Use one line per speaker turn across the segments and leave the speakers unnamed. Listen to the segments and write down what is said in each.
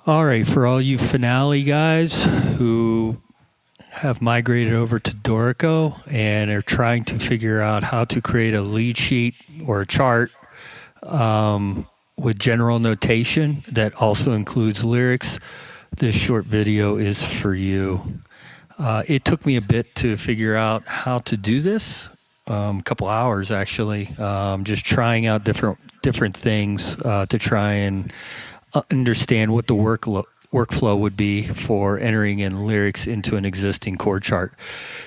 All right, for all you finale guys who have migrated over to Dorico and are trying to figure out how to create a lead sheet or a chart with general notation that also includes lyrics, this short video is for you. It took me a bit to figure out how to do this, a couple hours actually, just trying out different things to try and understand what the workflow would be for entering in lyrics into an existing chord chart.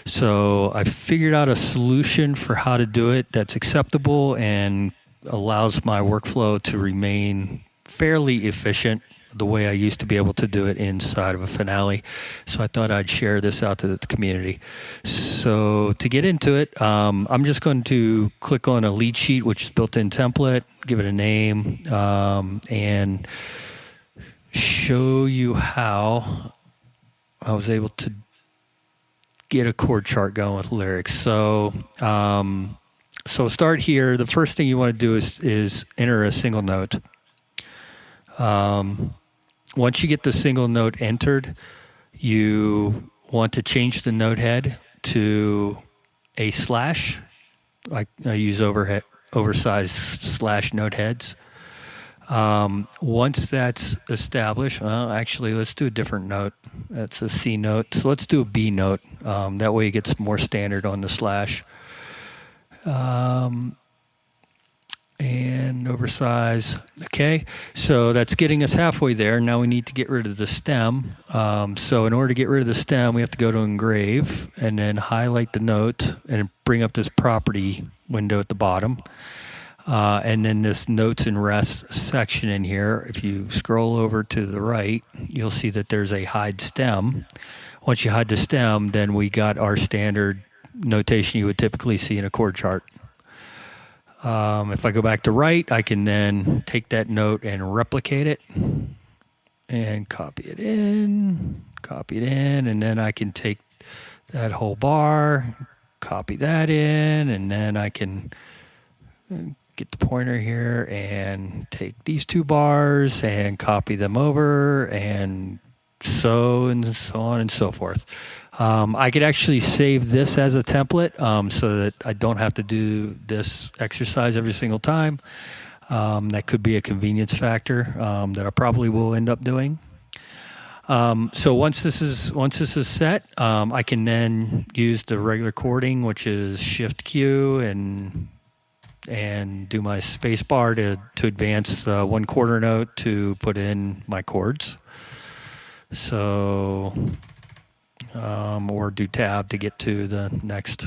So I figured out a solution for how to do it that's acceptable and allows my workflow to remain fairly efficient the way I used to be able to do it inside of a finale. So I thought I'd share this out to the community. So to get into it, I'm just going to click on a lead sheet, which is built-in template, give it a name, and show you how I was able to get a chord chart going with lyrics. So start here. The first thing you want to do is enter a single note. Once you get the single note entered, you want to change the note head to a slash. I use oversized slash note heads. Once that's established, well, actually, let's do a different note. That's a C note. So let's do a B note. That way it gets more standard on the slash. And oversize. Okay, so that's getting us halfway there. Now we need to get rid of the stem. So in order to get rid of the stem, we have to go to engrave and then highlight the note and bring up this property window at the bottom. And then this notes and rests section in here. If you scroll over to the right, you'll see that there's a hide stem. Once you hide the stem, then we got our standard notation you would typically see in a chord chart. If I go back to right, I can then take that note and replicate it and copy it in, and then I can take that whole bar, copy that in, and then I can get the pointer here and take these two bars and copy them over, and so on and so forth. I could actually save this as a template so that I don't have to do this exercise every single time. That could be a convenience factor that I probably will end up doing. So once this is set, I can then use the regular chording, which is Shift Q and do my space bar to advance the 1/4 note to put in my chords. So, or do tab to get to the next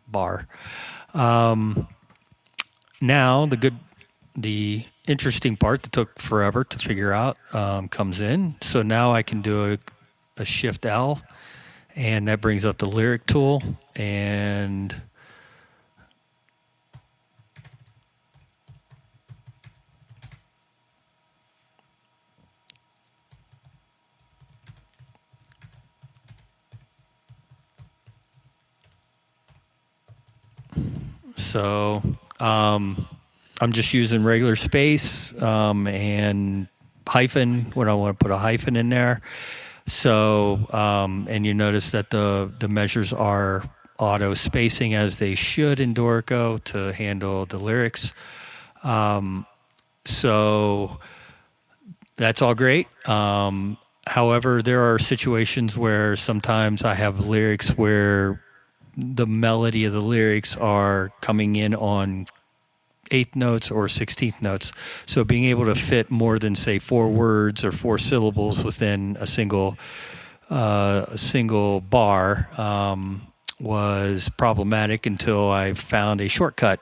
bar. Now the interesting part that took forever to figure out comes in. So now I can do a Shift L, and that brings up the lyric tool, and so I'm just using regular space and hyphen when I want to put a hyphen in there. So and you notice that the measures are auto spacing as they should in Dorico to handle the lyrics. So that's all great. However, there are situations where sometimes I have lyrics where the melody of the lyrics are coming in on 8th notes or 16th notes. So being able to fit more than, say, 4 words or 4 syllables within a single bar was problematic until I found a shortcut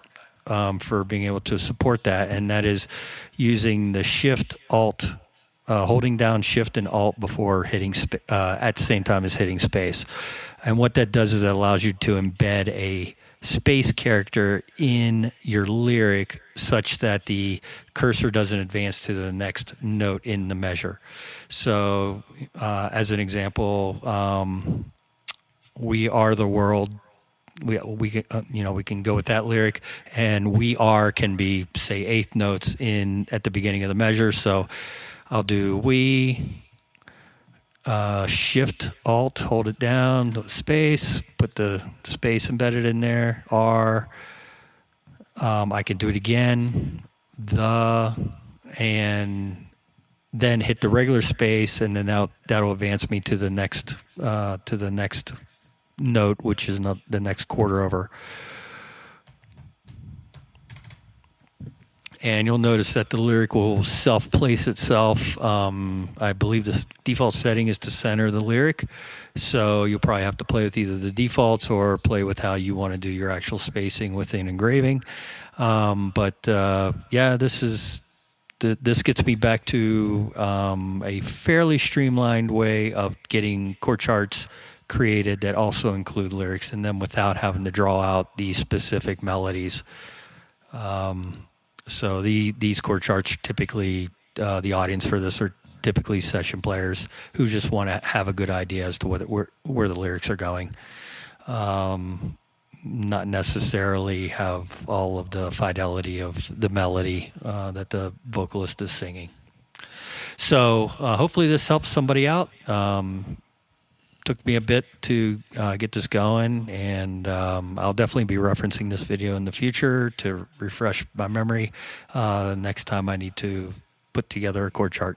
for being able to support that, and that is using the Shift Alt, holding down Shift and Alt before hitting at the same time as hitting space. And what that does is it allows you to embed a space character in your lyric such that the cursor doesn't advance to the next note in the measure. So as an example, we are the world. We can go with that lyric, and we are can be, say, 8th notes in at the beginning of the measure. So I'll do we, shift alt, hold it down, space, put the space embedded in there, R. I can do it again, and then hit the regular space, and then that'll advance me to the next note, which is the next quarter over. And you'll notice that the lyric will self-place itself. I believe the default setting is to center the lyric, so you'll probably have to play with either the defaults or play with how you want to do your actual spacing within engraving. Yeah, this gets me back to a fairly streamlined way of getting chord charts created that also include lyrics in them without having to draw out these specific melodies. So these chord charts typically, the audience for this are typically session players who just want to have a good idea as to where the lyrics are going. Not necessarily have all of the fidelity of the melody that the vocalist is singing. So hopefully this helps somebody out. Took me a bit to get this going, and I'll definitely be referencing this video in the future to refresh my memory next time I need to put together a chord chart.